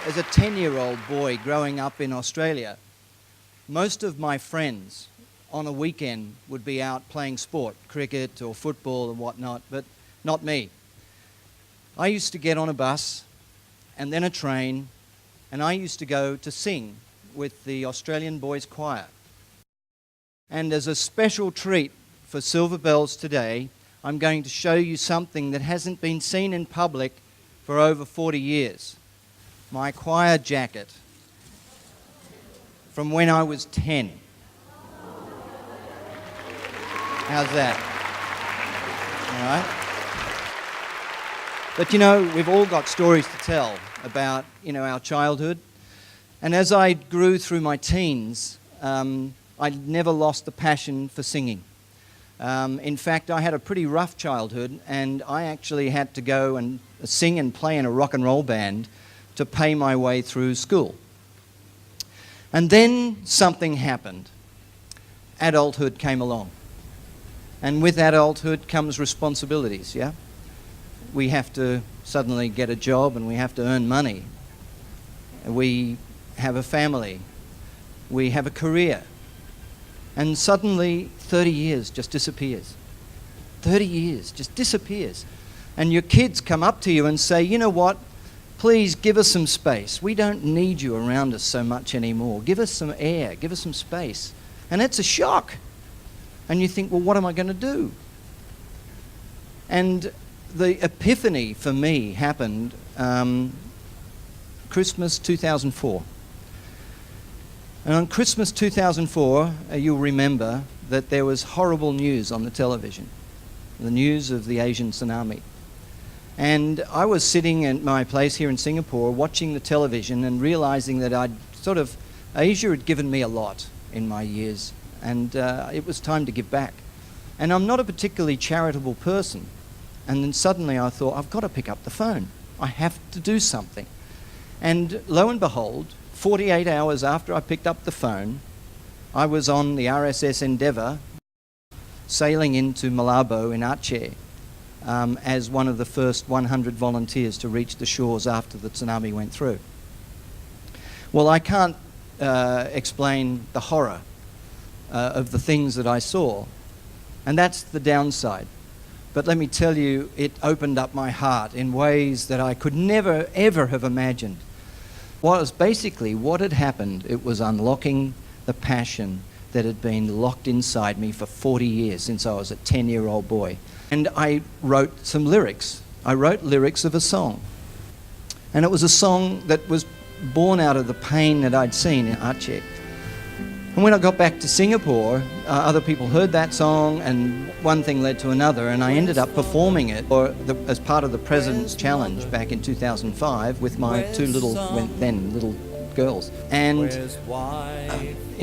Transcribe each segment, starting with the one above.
As a 10-year-old boy growing up in Australia, most of my friends on a weekend would be out playing sport, cricket or football and whatnot, but not me. I used to get on a bus and then a train, and I used to go to sing with the Australian Boys Choir. And as a special treat for Silver Bells today, I'm going to show you something that hasn't been seen in public for over 40 years. My choir jacket from when I was 10. How's that? All right? But you know, we've all got stories to tell about, our childhood. And as I grew through my teens, I never lost the passion for singing. In fact, I had a pretty rough childhood, and I actually had to go and sing and play in a rock and roll band to pay my way through school. And then something happened. Adulthood came along. And with adulthood comes responsibilities, yeah? We have to suddenly get a job and we have to earn money. We have a family. We have a career. And suddenly 30 years just disappears. 30 years just disappears. And your kids come up to you and say, you know what? Please give us some space. We don't need you around us so much anymore. Give us some air. Give us some space. And it's a shock. And you think, well, what am I going to do? And the epiphany for me happened Christmas 2004. And on Christmas 2004, you'll remember that there was horrible news on the television. The news of the Asian tsunami. And I was sitting at my place here in Singapore watching the television and realizing that Asia had given me a lot in my years, and it was time to give back. And I'm not a particularly charitable person. And then suddenly I thought, I've got to pick up the phone. I have to do something. And lo and behold, 48 hours after I picked up the phone, I was on the RSS Endeavour sailing into Malabo in Aceh as one of the first 100 volunteers to reach the shores after the tsunami went through. Well, I can't explain the horror of the things that I saw, and that's the downside. But let me tell you, it opened up my heart in ways that I could never, ever have imagined. Was basically what had happened. It was unlocking the passion that had been locked inside me for 40 years since I was a 10-year-old boy. And I wrote some lyrics. I wrote lyrics of a song. And it was a song that was born out of the pain that I'd seen in Aceh. And when I got back to Singapore, other people heard that song, and one thing led to another, and I ended up performing it as part of the President's Challenge back in 2005 with my two little girls. And,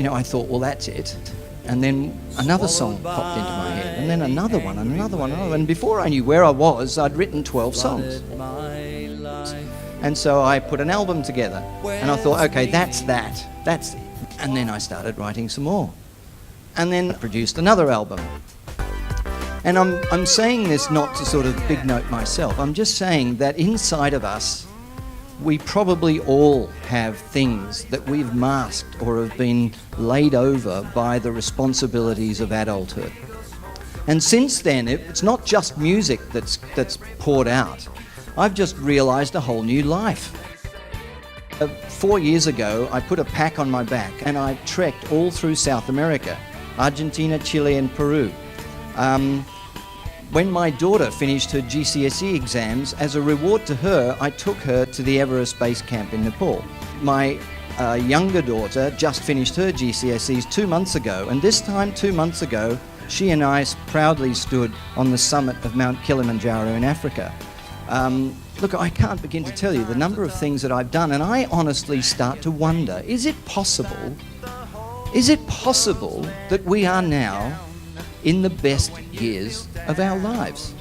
I thought, well, that's it. And then another song popped into my head, and then another one, and before I knew where I was, I'd written 12 songs. And so I put an album together, and I thought, okay, that's it. And then I started writing some more, and then produced another album. And I'm saying this not to sort of big note myself. I'm just saying that inside of us, we probably all have things that we've masked or have been laid over by the responsibilities of adulthood. And since then, it's not just music that's poured out. I've just realized a whole new life. 4 years ago, I put a pack on my back and I trekked all through South America, Argentina, Chile and Peru. When my daughter finished her GCSE exams, as a reward to her, I took her to the Everest Base Camp in Nepal. My younger daughter just finished her GCSEs 2 months ago, and this time 2 months ago, she and I proudly stood on the summit of Mount Kilimanjaro in Africa. Look, I can't begin to tell you the number of things that I've done, and I honestly start to wonder, is it possible that we are now in the best years of our lives?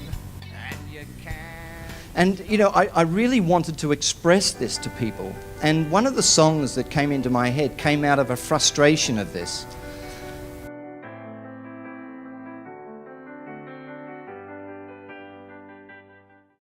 And, I really wanted to express this to people, and one of the songs that came into my head came out of a frustration of this.